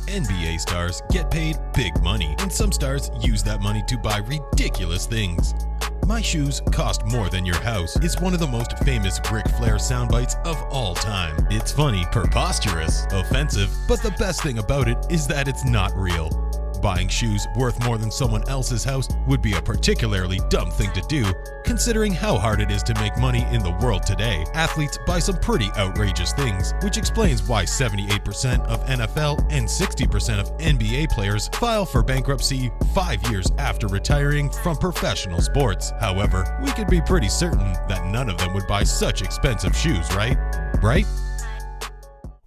NBA stars get paid big money, and some stars use that money to buy ridiculous things. "My shoes cost more than your house" is one of the most famous Ric Flair soundbites of all time. It's funny, preposterous, offensive, but the best thing about it is that it's not real. Buying shoes worth more than someone else's house would be a particularly dumb thing to do, considering how hard it is to make money in the world today. Athletes buy some pretty outrageous things, which explains why 78% of NFL and 60% of NBA players file for bankruptcy 5 years after retiring from professional sports. However, we can be pretty certain that none of them would buy such expensive shoes, right? Right?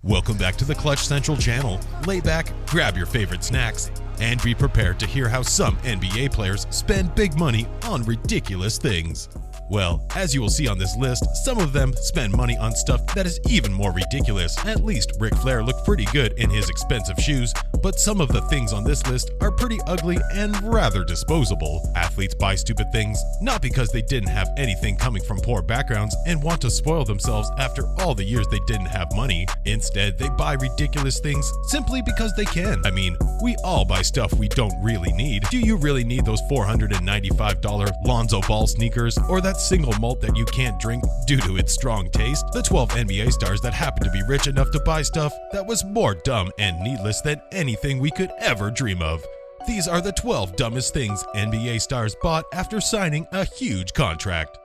Welcome back to the Clutch Central channel. Lay back, grab your favorite snacks, and be prepared to hear how some NBA players spend big money on ridiculous things. Well, as you will see on this list, some of them spend money on stuff that is even more ridiculous. At least Ric Flair looked pretty good in his expensive shoes, but some of the things on this list are pretty ugly and rather disposable. Athletes buy stupid things, not because they didn't have anything coming from poor backgrounds and want to spoil themselves after all the years they didn't have money. Instead, they buy ridiculous things simply because they can. I mean, we all buy stuff we don't really need. Do you really need those $495 Lonzo Ball sneakers, or that single malt that you can't drink due to its strong taste? The 12 NBA stars that happened to be rich enough to buy stuff that was more dumb and needless than anything we could ever dream of. These are the 12 dumbest things NBA stars bought after signing a huge contract.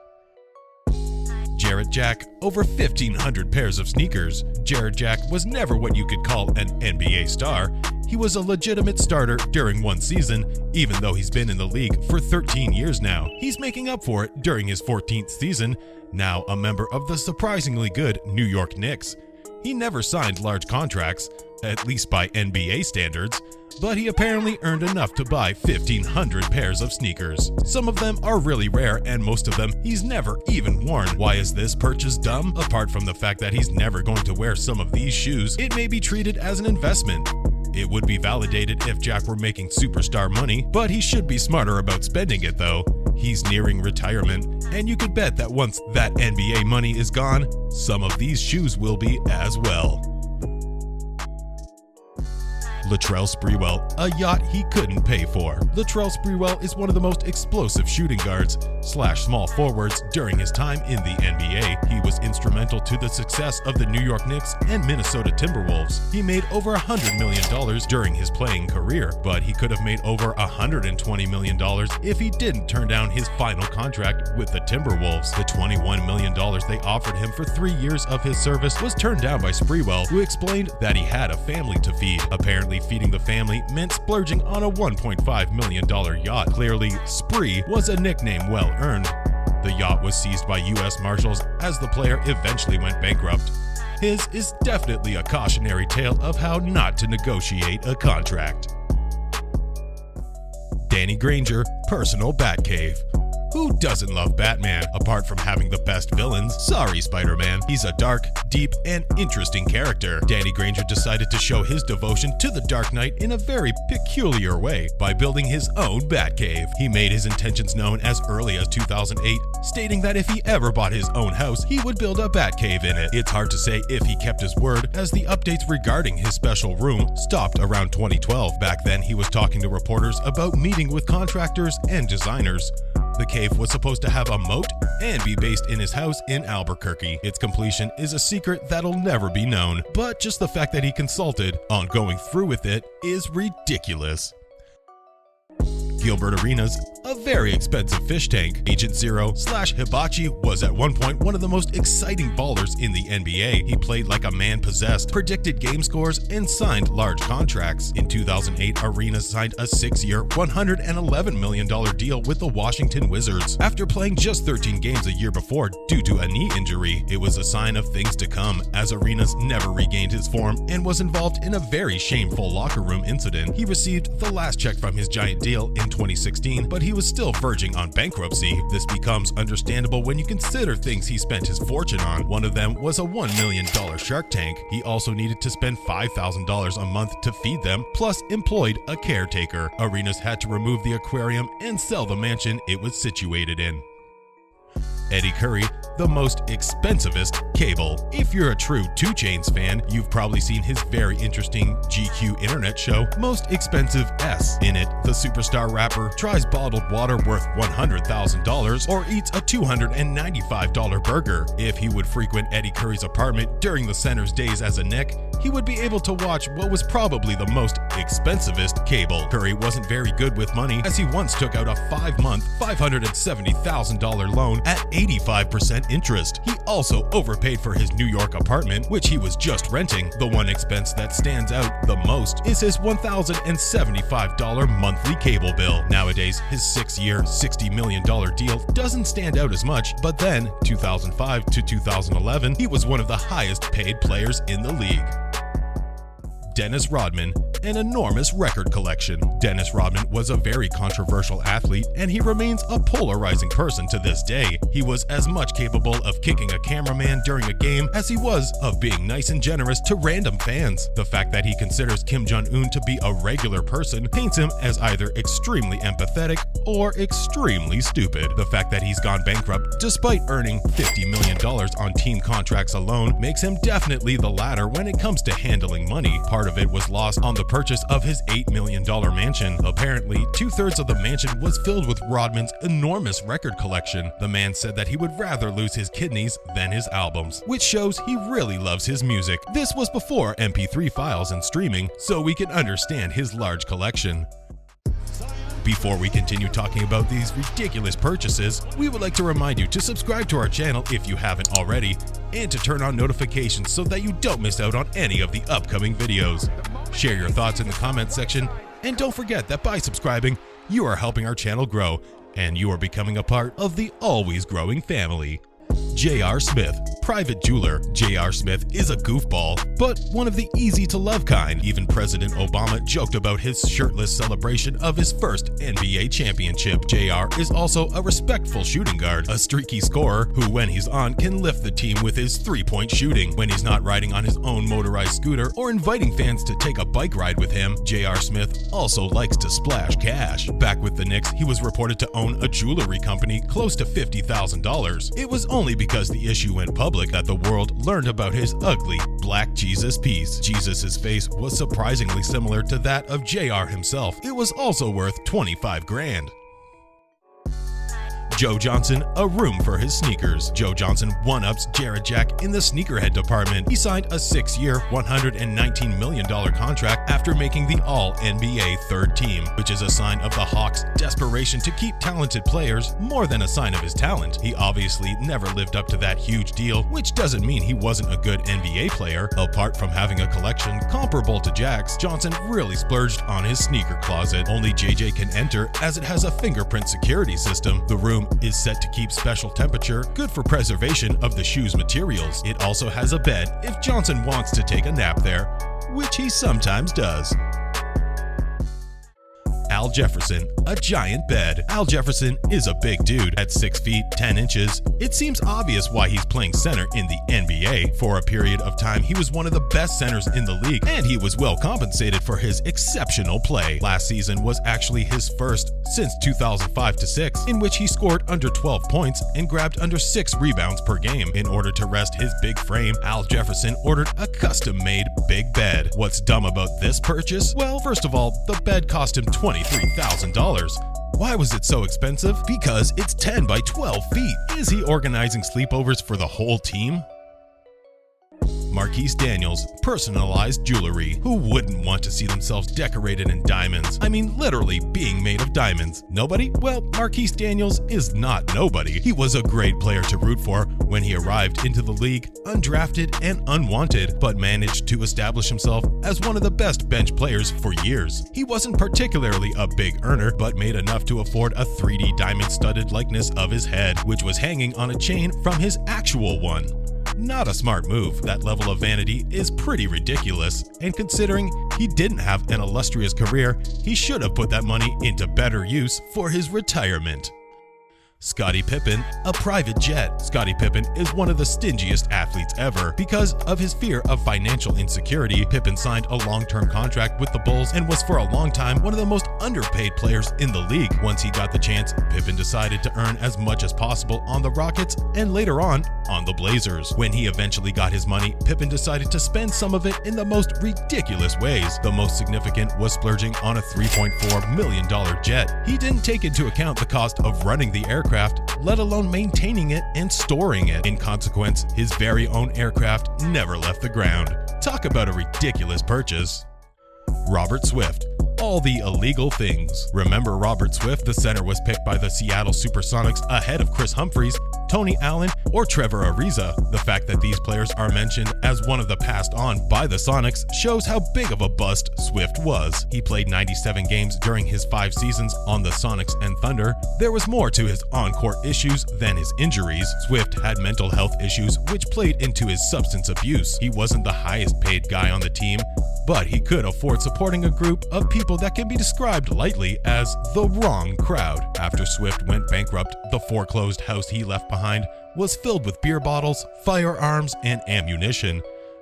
Jarrod Jack, over 1,500 pairs of sneakers. Jarrod Jack was never what you could call an NBA star. He was a legitimate starter during one season, even though he's been in the league for 13 years now. He's making up for it during his 14th season, now a member of the surprisingly good New York Knicks. He never signed large contracts, at least by NBA standards, but he apparently earned enough to buy 1,500 pairs of sneakers. Some of them are really rare, and most of them he's never even worn. Why is this purchase dumb? Apart from the fact that he's never going to wear some of these shoes, it may be treated as an investment. It would be validated if Jack were making superstar money, but he should be smarter about spending it though. He's nearing retirement, and you could bet that once that NBA money is gone, some of these shoes will be as well. Latrell Sprewell, a yacht he couldn't pay for. Latrell Sprewell is one of the most explosive shooting guards / small forwards during his time in the NBA. He was instrumental to the success of the New York Knicks and Minnesota Timberwolves. He made over $100 million during his playing career, but he could have made over $120 million if he didn't turn down his final contract with the Timberwolves. The $21 million they offered him for 3 years of his service was turned down by Sprewell, who explained that he had a family to feed. Apparently, feeding the family meant splurging on a $1.5 million yacht. Clearly, Spree was a nickname well earned. The yacht was seized by U.S. Marshals as the player eventually went bankrupt. His is definitely a cautionary tale of how not to negotiate a contract. Granger, personal Batcave. Who doesn't love Batman, apart from having the best villains? Sorry, Spider-Man. He's a dark, deep, and interesting character. Granger decided to show his devotion to the Dark Knight in a very peculiar way by building his own Batcave. He made his intentions known as early as 2008, stating that if he ever bought his own house, he would build a Batcave in it. It's hard to say if he kept his word, as the updates regarding his special room stopped around 2012. Back then, he was talking to reporters about meeting with contractors and designers. The cave was supposed to have a moat and be based in his house in Albuquerque. Its completion is a secret that'll never be known, but just the fact that he consulted on going through with it is ridiculous. Gilbert Arenas, a very expensive fish tank. Agent Zero / Hibachi was at one point one of the most exciting ballers in the NBA. He played like a man possessed, predicted game scores, and signed large contracts. In 2008, Arenas signed a 6-year, $111 million deal with the Washington Wizards. After playing just 13 games a year before due to a knee injury, it was a sign of things to come, as Arenas never regained his form and was involved in a very shameful locker room incident. He received the last check from his giant deal in 2016, but he was still verging on bankruptcy. This becomes understandable when you consider things he spent his fortune on. One of them was a $1 million shark tank. He also needed to spend $5,000 a month to feed them, plus employed a caretaker. Arenas had to remove the aquarium and sell the mansion it was situated in. Eddy Curry, the most expensivest cable. If you're a true 2 Chainz fan, you've probably seen his very interesting GQ internet show, Most Expensive S. In it, the superstar rapper tries bottled water worth $100,000 or eats a $295 burger. If he would frequent Eddy Curry's apartment during the center's days as a Knick, he would be able to watch what was probably the most expensivest cable. Curry wasn't very good with money, as he once took out a 5-month, $570,000 loan at 85% interest. He also overpaid for his New York apartment, which he was just renting. The one expense that stands out the most is his $1,075 monthly cable bill. Nowadays, his 6-year, $60 million deal doesn't stand out as much, but then, 2005 to 2011, he was one of the highest paid players in the league. Dennis Rodman, an enormous record collection. Dennis Rodman was a very controversial athlete, and he remains a polarizing person to this day. He was as much capable of kicking a cameraman during a game as he was of being nice and generous to random fans. The fact that he considers Kim Jong-un to be a regular person paints him as either extremely empathetic or extremely stupid. The fact that he's gone bankrupt despite earning $50 million on team contracts alone makes him definitely the latter when it comes to handling money. Part of it was lost on the purchase of his $8 million mansion. Apparently, 2/3 of the mansion was filled with Rodman's enormous record collection. The man said that he would rather lose his kidneys than his albums, which shows he really loves his music. This was before MP3 files and streaming, so we can understand his large collection. Before we continue talking about these ridiculous purchases, we would like to remind you to subscribe to our channel if you haven't already, and to turn on notifications so that you don't miss out on any of the upcoming videos. Share your thoughts in the comments section, and don't forget that by subscribing, you are helping our channel grow, and you are becoming a part of the always growing family. J.R. Smith, private jeweler. J.R. Smith is a goofball, but one of the easy-to-love kind. Even President Obama joked about his shirtless celebration of his first NBA championship. J.R. is also a respectful shooting guard, a streaky scorer who, when he's on, can lift the team with his three-point shooting. When he's not riding on his own motorized scooter or inviting fans to take a bike ride with him, J.R. Smith also likes to splash cash. Back with the Knicks, he was reported to own a jewelry company close to $50,000. It was only because the issue went public that the world learned about his ugly black Jesus piece. Jesus's face was surprisingly similar to that of JR himself. It was also worth 25 grand. Joe Johnson, a room for his sneakers. Joe Johnson one-ups Jarrod Jack in the sneakerhead department. He signed a 6-year, $119 million contract after making the All-NBA third team, which is a sign of the Hawks' desperation to keep talented players more than a sign of his talent. He obviously never lived up to that huge deal, which doesn't mean he wasn't a good NBA player. Apart from having a collection comparable to Jack's, Johnson really splurged on his sneaker closet. Only JJ can enter, as it has a fingerprint security system. The room is set to keep special temperature, good for preservation of the shoe's materials. It also has a bed if Johnson wants to take a nap there, which he sometimes does. Al Jefferson, a giant bed. Al Jefferson is a big dude at 6 feet 10 inches. It seems obvious why he's playing center in the NBA. For a period of time, he was one of the best centers in the league, and he was well compensated for his exceptional play. Last season was actually his first since 2005-06, in which he scored under 12 points and grabbed under 6 rebounds per game. In order to rest his big frame, Al Jefferson ordered a custom-made big bed. What's dumb about this purchase? Well, first of all, the bed cost him $23,000. Why was it so expensive? Because it's 10 by 12 feet. Is he organizing sleepovers for the whole team? Marquis Daniels, personalized jewelry. Who wouldn't want to see themselves decorated in diamonds? I mean, literally being made of diamonds. Nobody? Well, Marquis Daniels is not nobody. He was a great player to root for when he arrived into the league, undrafted and unwanted, but managed to establish himself as one of the best bench players for years. He wasn't particularly a big earner, but made enough to afford a 3D diamond-studded likeness of his head, which was hanging on a chain from his actual one. Not a smart move. That level of vanity is pretty ridiculous, and considering he didn't have an illustrious career, he should have put that money into better use for his retirement. Scottie Pippen, a private jet. Scottie Pippen is one of the stingiest athletes ever. Because of his fear of financial insecurity, Pippen signed a long-term contract with the Bulls and was for a long time one of the most underpaid players in the league. Once he got the chance, Pippen decided to earn as much as possible on the Rockets and later on the Blazers. When he eventually got his money, Pippen decided to spend some of it in the most ridiculous ways. The most significant was splurging on a $3.4 million jet. He didn't take into account the cost of running the aircraft, let alone maintaining it and storing it. In consequence, his very own aircraft never left the ground. Talk about a ridiculous purchase. Robert Swift. All the illegal things. Remember Robert Swift? The center was picked by the Seattle Supersonics ahead of Chris Humphries, Tony Allen, or Trevor Ariza. The fact that these players are mentioned as one of the passed on by the Sonics shows how big of a bust Swift was. He played 97 games during his 5 seasons on the Sonics and Thunder. There was more to his on-court issues than his injuries. Swift had mental health issues which played into his substance abuse. He wasn't the highest paid guy on the team, but he could afford supporting a group of people that can be described lightly as the wrong crowd. After Swift went bankrupt, the foreclosed house he left behind was filled with beer bottles, firearms, and ammunition.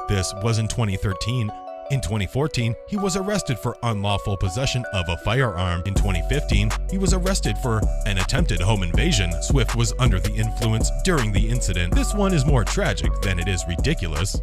This was in 2013. In 2014, he was arrested for unlawful possession of a firearm. In 2015, he was arrested for an attempted home invasion. Swift was under the influence during the incident. This one is more tragic than it is ridiculous.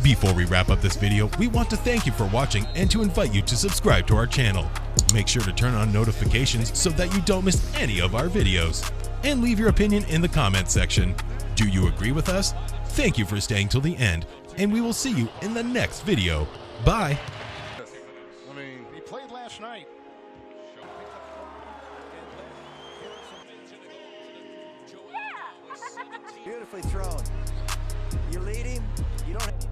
Before we wrap up this video, we want to thank you for watching and to invite you to subscribe to our channel. Make sure to turn on notifications so that you don't miss any of our videos. And leave your opinion in the comment section. Do you agree with us? Thank you for staying till the end, and we will see you in the next video. Bye! I mean, he played last night. Beautifully thrown. You lead him, you don't